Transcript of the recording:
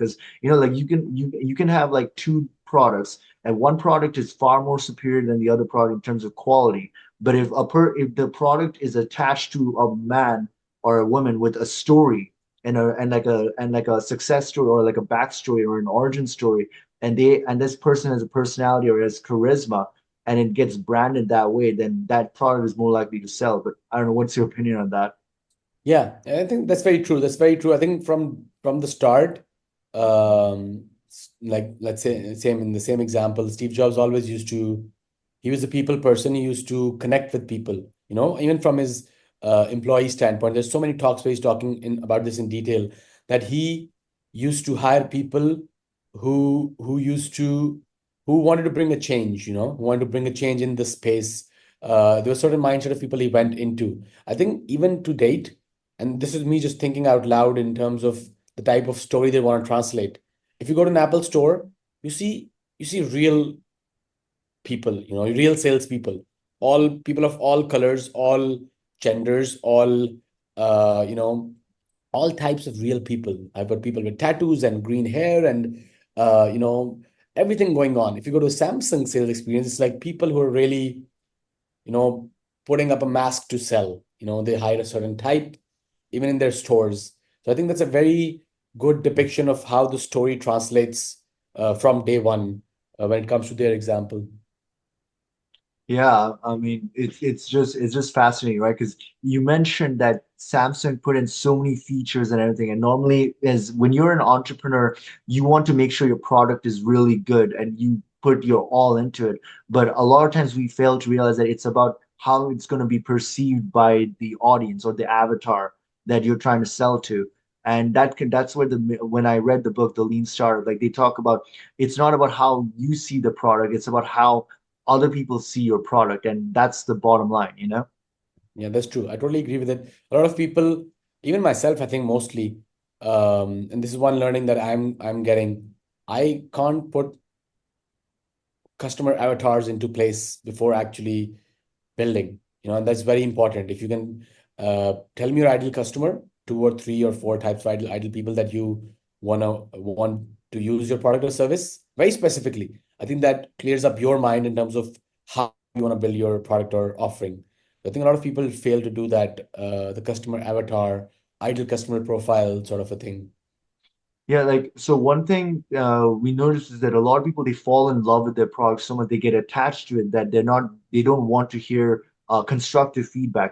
because like you can have like two products, and one product is far more superior than the other product in terms of quality. But if the product is attached to a man or a woman with a story and like a success story or like a backstory or an origin story, and this person has a personality or has charisma, and it gets branded that way, then that product is more likely to sell. But I don't know, what's your opinion on that? Yeah, I think that's very true. That's very true. I think from the start, like let's say same in the same example, Steve Jobs always used to, he was a people person. He used to connect with people. Even from his employee standpoint, there's so many talks where he's talking in about this in detail, that he used to hire people who used to who wanted to bring a change. Who wanted to bring a change in the space. There was a certain mindset of people he went into. I think even to date, and this is me just thinking out loud in terms of the type of story they want to translate. If you go to an Apple store, you see you see real people, real salespeople, all people of all colors, all genders, uh, you know, all types of real people. I've got people with tattoos and green hair and uh, you know, everything going on. If you go to a Samsung sales experience, it's like people who are really, you know, putting up a mask to sell. They hire a certain type, even in their stores. So I think that's a very good depiction of how the story translates from day one when it comes to their example. Yeah, I mean it's just fascinating, right? Because you mentioned that Samsung put in so many features and everything, and normally is when you're an entrepreneur, you want to make sure your product is really good and you put your all into it. But a lot of times we fail to realize that it's about how it's going to be perceived by the audience or the avatar that you're trying to sell to. And that's where the when I read the book, The Lean Startup, like they talk about it's not about how you see the product, it's about how other people see your product, and that's the bottom line. Yeah, that's true. I totally agree with it. A lot of people, even myself, I think mostly, and this is one learning that I'm getting. I can't put customer avatars into place before actually building. And that's very important. If you can tell me your ideal customer, two or three or four types of ideal people that you want to use your product or service very specifically, I think that clears up your mind in terms of how you want to build your product or offering. I think a lot of people fail to do that, the customer avatar, ideal customer profile sort of a thing. Yeah, like so one thing we notice is that a lot of people they fall in love with their product so much they get attached to it that they don't want to hear constructive feedback.